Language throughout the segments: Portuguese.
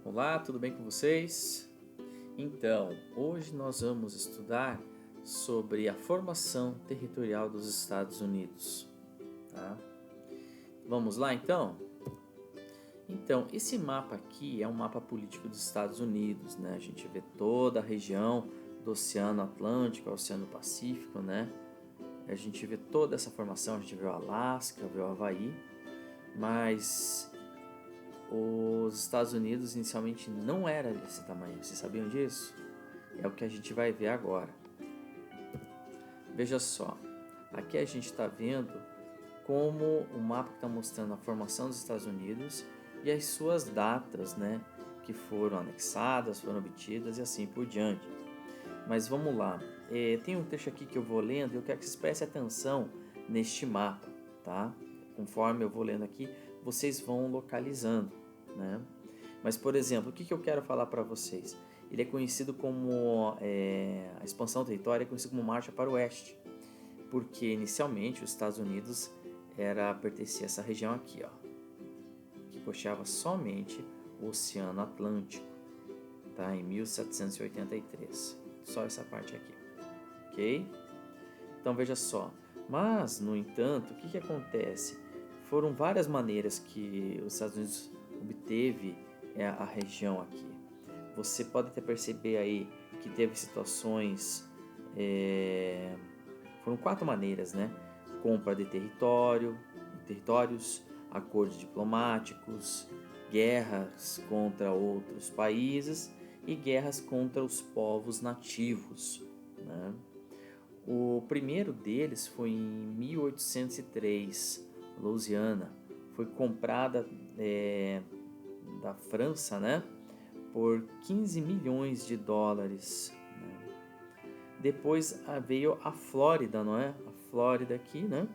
Olá, tudo bem com vocês? Então, hoje nós vamos estudar sobre a formação territorial dos Estados Unidos, tá? Vamos lá então? Então, esse mapa aqui é um mapa político dos Estados Unidos, né? A gente vê toda a região do Oceano Atlântico, Oceano Pacífico, né? A gente vê toda essa formação, a gente vê o Alasca, vê o Havaí, mas os Estados Unidos inicialmente não era desse tamanho. Vocês sabiam disso? É o que a gente vai ver agora. Veja só, aqui a gente está vendo como o mapa está mostrando a formação dos Estados Unidos e as suas datas, né, que foram anexadas, foram obtidas e assim por diante. Mas vamos lá, tem um trecho aqui que eu vou lendo e eu quero que vocês prestem atenção neste mapa, tá? Conforme eu vou lendo aqui, vocês vão localizando, né? Mas, por exemplo, o que eu quero falar para vocês? Ele é conhecido como, a expansão do território é conhecido como Marcha para o Oeste, porque inicialmente os Estados Unidos pertencia a essa região aqui, ó, que costeava somente o Oceano Atlântico, tá? Em 1783, só essa parte aqui, ok? Então veja só, mas no entanto, o que acontece? Foram várias maneiras que os Estados Unidos obteve a região aqui. Você pode até perceber aí que teve situações, foram quatro maneiras, né? Compra de territórios, acordos diplomáticos, guerras contra outros países e guerras contra os povos nativos, né? O primeiro deles foi em 1803, Louisiana. Foi comprada da França, né, por 15 milhões de dólares. Né? Depois veio a Flórida, não é? A Flórida aqui, né?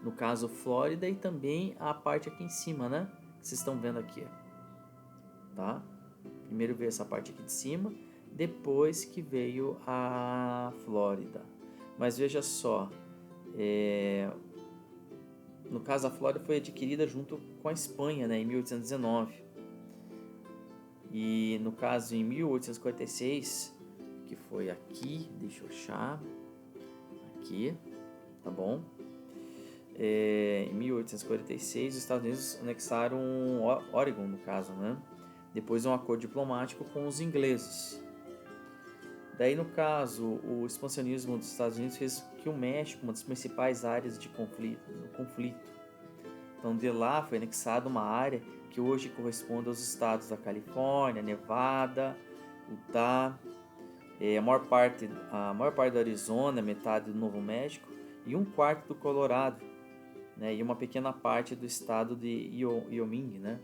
No caso, Flórida e também a parte aqui em cima, né? Que vocês estão vendo aqui, tá? Primeiro veio essa parte aqui de cima, depois que veio a Flórida. Mas veja só, no caso a Flórida foi adquirida junto com a Espanha, né, em 1819. E no caso em 1846, que foi aqui, deixa eu achar, aqui, tá bom? Em 1846 os Estados Unidos anexaram Oregon, no caso, né? Depois um acordo diplomático com os ingleses. Daí, no caso, o expansionismo dos Estados Unidos fez que o México, uma das principais áreas de conflito. Então, de lá foi anexada uma área que hoje corresponde aos estados da Califórnia, Nevada, Utah, a maior parte do Arizona, metade do Novo México e um quarto do Colorado, né, e uma pequena parte do estado de Wyoming, né?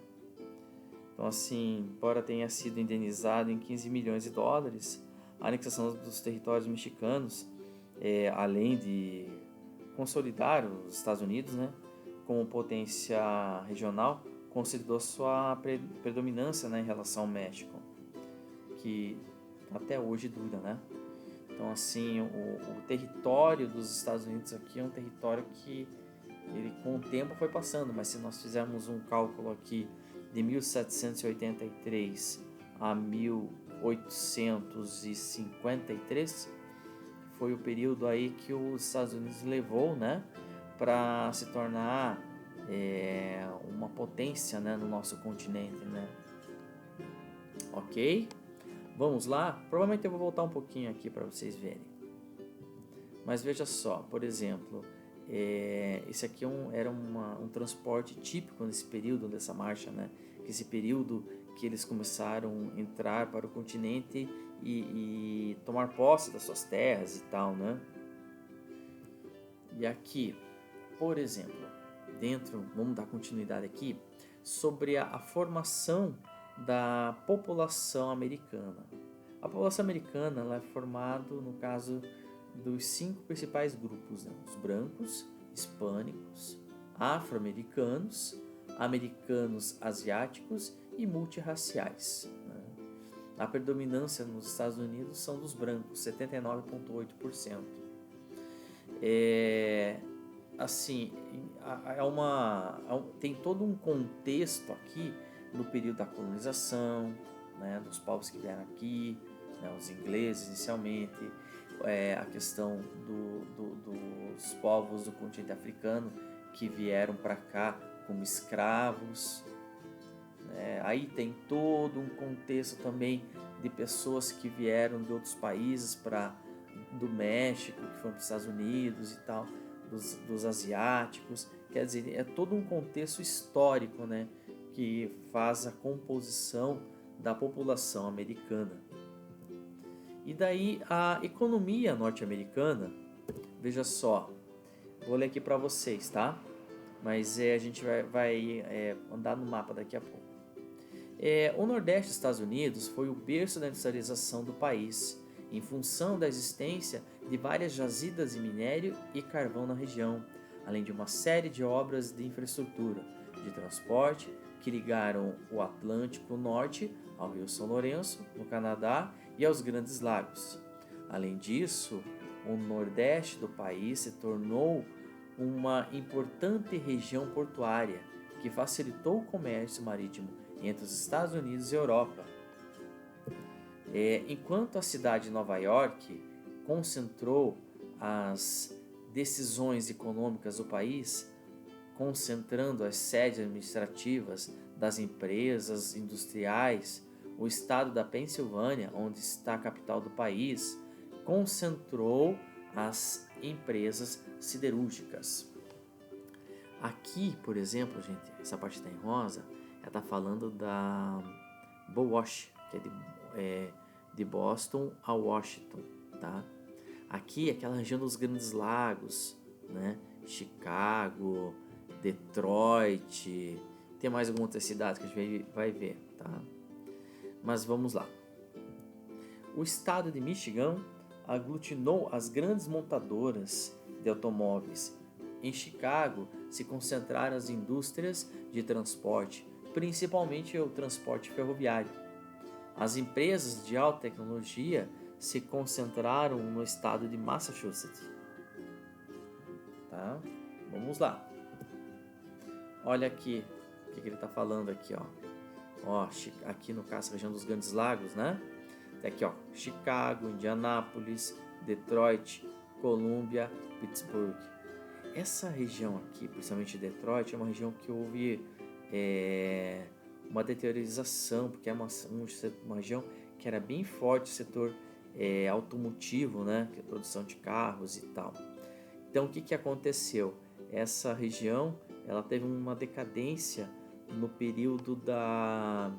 Então, assim, embora tenha sido indenizado em 15 milhões de dólares, a anexação dos territórios mexicanos, além de consolidar os Estados Unidos, né, como potência regional, consolidou sua predominância, né, em relação ao México, que até hoje dura, né? Então, assim, o território dos Estados Unidos aqui é um território que ele com o tempo foi passando, mas se nós fizermos um cálculo aqui de 1783 a 1853, foi o período aí que os Estados Unidos levou, né, para se tornar uma potência, né, no nosso continente, né? Ok? Vamos lá? Provavelmente eu vou voltar um pouquinho aqui para vocês verem. Mas veja só, por exemplo, esse aqui era um transporte típico nesse período dessa marcha, né? Esse período que eles começaram a entrar para o continente e tomar posse das suas terras e tal, né? E aqui, por exemplo, vamos dar continuidade aqui, sobre a formação da população americana. A população americana ela é formada, no caso, dos 5 principais grupos, né? Os brancos, hispânicos, afro-americanos, americanos asiáticos e multirraciais, né? A predominância nos Estados Unidos são dos brancos, 79,8%. Assim, tem todo um contexto aqui no período da colonização, né, dos povos que vieram aqui, né, os ingleses inicialmente, a questão dos povos do continente africano que vieram para cá como escravos. Aí tem todo um contexto também de pessoas que vieram de outros países do México, que foram para os Estados Unidos e tal, dos asiáticos. Quer dizer, é todo um contexto histórico, né, que faz a composição da população americana. E daí a economia norte-americana, veja só, vou ler aqui para vocês, tá? Mas a gente vai andar no mapa daqui a pouco. O Nordeste dos Estados Unidos foi o berço da industrialização do país, em função da existência de várias jazidas de minério e carvão na região, além de uma série de obras de infraestrutura, de transporte, que ligaram o Atlântico Norte ao Rio São Lourenço, no Canadá, e aos Grandes Lagos. Além disso, o Nordeste do país se tornou uma importante região portuária, que facilitou o comércio marítimo entre os Estados Unidos e Europa. Enquanto a cidade de Nova York concentrou as decisões econômicas do país, concentrando as sedes administrativas das empresas industriais, o estado da Pensilvânia, onde está a capital do país, concentrou as empresas siderúrgicas. Aqui, por exemplo, gente, essa parte está em rosa, ela está falando da BOWASH, que é de Boston a Washington, tá? Aqui, aquela região dos Grandes Lagos, né? Chicago, Detroit, tem mais alguma outra cidade que a gente vai ver, tá? Mas vamos lá. O estado de Michigan aglutinou as grandes montadoras de automóveis. Em Chicago se concentraram as indústrias de transporte, principalmente o transporte ferroviário. As empresas de alta tecnologia se concentraram no estado de Massachusetts. Tá? Vamos lá. Olha aqui o que ele está falando aqui, ó. Aqui no caso, região dos Grandes Lagos, né? Aqui, ó, Chicago, Indianápolis, Detroit, Columbia, Pittsburgh. Essa região aqui, principalmente Detroit, é uma região que houve uma deteriorização, porque é uma região que era bem forte o setor automotivo, né? Que é a produção de carros e tal. Então, o que aconteceu? Essa região ela teve uma decadência no período da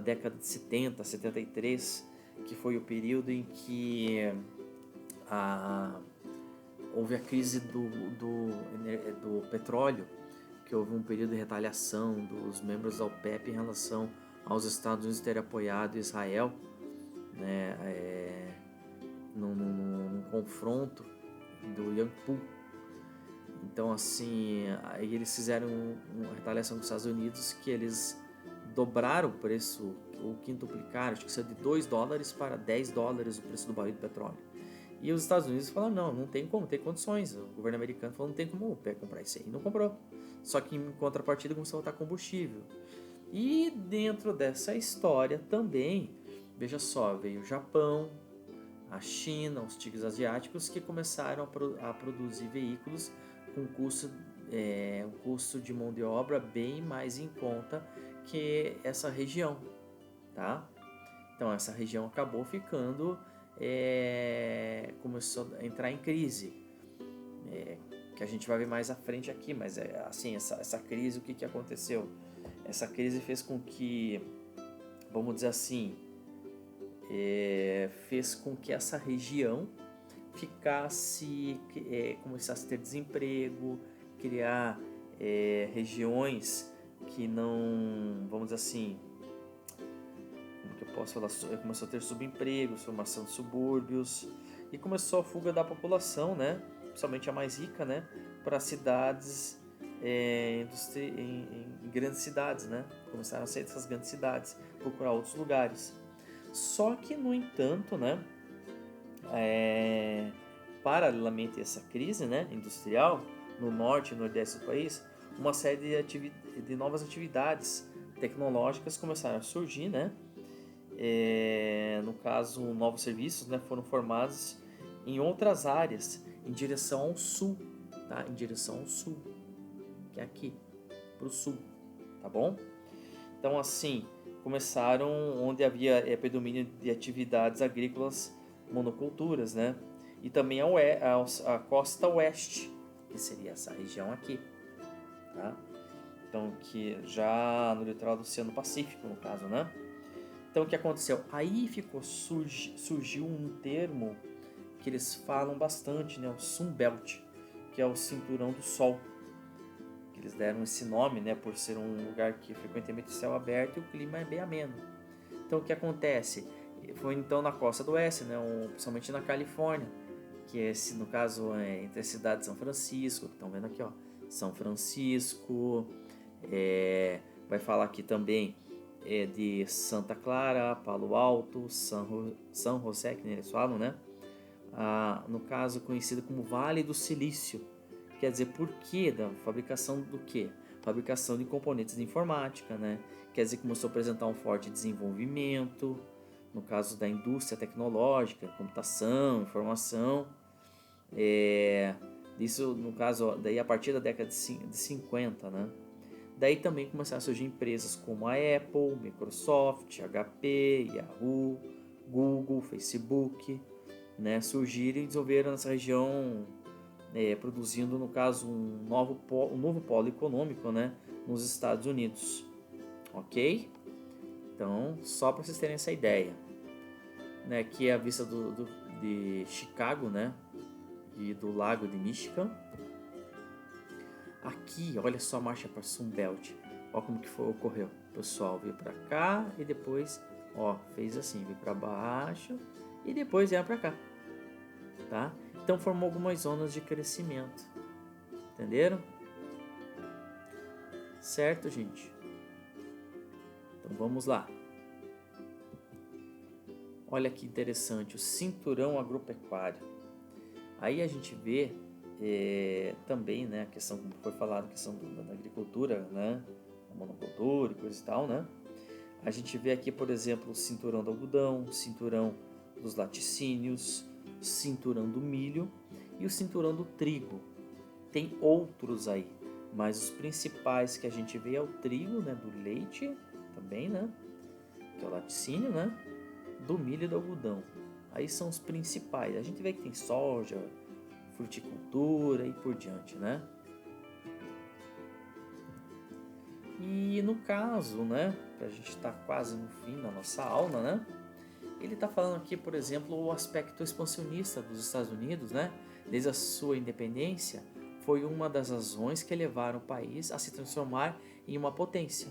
década de 70, 73, que foi o período em que houve a crise do petróleo, que houve um período de retaliação dos membros da OPEP em relação aos Estados Unidos terem apoiado Israel, né, num confronto do Yom Kippur. Então, assim, aí eles fizeram uma retaliação com os Estados Unidos, que eles dobraram o preço, ou quintuplicaram, acho que saiu de $2 para $10 o preço do barril de petróleo. E os Estados Unidos falaram, não tem como, tem condições. O governo americano falou, não tem como comprar isso aí. Não comprou. Só que em contrapartida começou a faltar combustível. E dentro dessa história também, veja só, veio o Japão, a China, os tigres asiáticos, que começaram a produzir veículos com um custo de mão de obra bem mais em conta que essa região, tá? Então essa região acabou ficando, começou a entrar em crise, que a gente vai ver mais à frente aqui, mas assim, essa crise, o que aconteceu? Essa crise fez com que, vamos dizer assim, fez com que essa região começasse a ter desemprego, criar regiões que não, vamos dizer assim, como que eu posso falar, começou a ter subempregos, formação de subúrbios, e começou a fuga da população, né, principalmente a mais rica, né, para cidades, em grandes cidades, né, começaram a sair dessas grandes cidades, procurar outros lugares. Só que, no entanto, né, paralelamente a essa crise, né, industrial no norte e nordeste do país, uma série de novas atividades tecnológicas começaram a surgir, né? No caso, novos serviços, né, foram formados em outras áreas, em direção ao sul, tá? Em direção ao sul, que é aqui, para o sul, tá bom? Então, assim, começaram onde havia predomínio de atividades agrícolas monoculturas, né? E também a costa oeste, que seria essa região aqui, tá? Então, que já no litoral do Oceano Pacífico, no caso, né? Então, o que aconteceu? Aí surgiu um termo que eles falam bastante, né? O Sunbelt, que é o Cinturão do Sol. Que eles deram esse nome, né? Por ser um lugar que frequentemente céu aberto e o clima é bem ameno. Então, o que acontece? Foi então na costa do oeste, né? Principalmente na Califórnia, que é, no caso, entre a cidade de São Francisco, que estão vendo aqui, ó, São Francisco, vai falar aqui também de Santa Clara, Palo Alto, São José, que nem eles falam, né? No caso, conhecido como Vale do Silício. Quer dizer, por quê? Da fabricação do quê? Fabricação de componentes de informática, né? Quer dizer, começou a apresentar um forte desenvolvimento, no caso da indústria tecnológica, computação, informação. Isso, no caso, daí a partir da década de 50, né? Daí também começaram a surgir empresas como a Apple, Microsoft, HP, Yahoo, Google, Facebook, né? Surgiram e desenvolveram nessa região, produzindo, no caso, um novo polo econômico, né? Nos Estados Unidos. Ok? Então, só para vocês terem essa ideia. Né? Aqui é a vista de Chicago, né? E do lago de Michigan. Aqui, olha só a marcha para Sunbelt. Olha como que ocorreu. O pessoal veio para cá e depois, ó, fez assim, veio para baixo e depois veio para cá, tá? Então formou algumas zonas de crescimento. Entenderam? Certo, gente? Então vamos lá. Olha que interessante, o cinturão agropecuário. Aí a gente vê também, né, a questão, como foi falado, a questão da agricultura, né, a monocultura e coisa e tal, né. A gente vê aqui, por exemplo, o cinturão do algodão, o cinturão dos laticínios, o cinturão do milho e o cinturão do trigo. Tem outros aí, mas os principais que a gente vê é o trigo, né, do leite também, né, que é o laticínio, né, do milho e do algodão. Aí são os principais. A gente vê que tem soja, fruticultura e por diante, né? E no caso, né, a gente está quase no fim da nossa aula, né? Ele está falando aqui, por exemplo, o aspecto expansionista dos Estados Unidos, né? Desde a sua independência, foi uma das razões que levaram o país a se transformar em uma potência.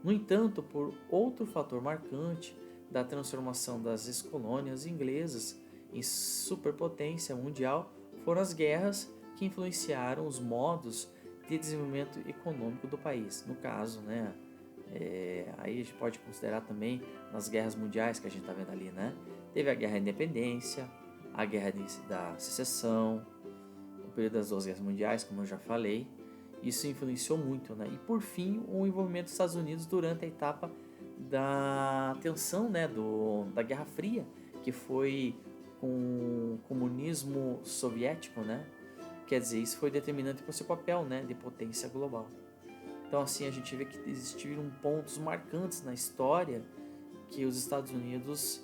No entanto, por outro fator marcante da transformação das ex-colônias inglesas em superpotência mundial, foram as guerras que influenciaram os modos de desenvolvimento econômico do país. No caso, né, aí a gente pode considerar também nas guerras mundiais que a gente está vendo ali, né? Teve a Guerra da Independência, a Guerra da Secessão, o período das duas guerras mundiais, como eu já falei. Isso influenciou muito, né? E por fim, o envolvimento dos Estados Unidos durante a etapa da tensão, né, da Guerra Fria, que foi com o comunismo soviético, né? Quer dizer, isso foi determinante para o seu papel, né, de potência global. Então, assim, a gente vê que existiram pontos marcantes na história que os Estados Unidos,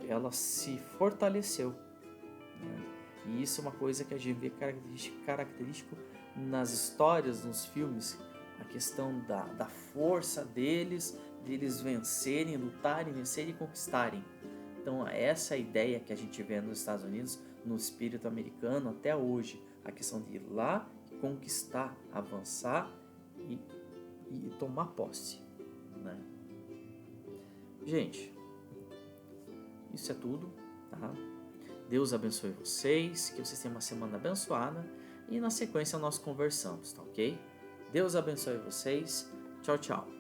ela se fortaleceu, né? E isso é uma coisa que a gente vê característico nas histórias, nos filmes, a questão da força deles vencerem, lutarem, vencerem e conquistarem. Então essa é a ideia que a gente vê nos Estados Unidos, no espírito americano até hoje, a questão de ir lá, conquistar, avançar e tomar posse, né? Gente, isso é tudo, tá? Deus abençoe vocês, que vocês tenham uma semana abençoada e na sequência nós conversamos, tá ok? Deus abençoe vocês, tchau, tchau.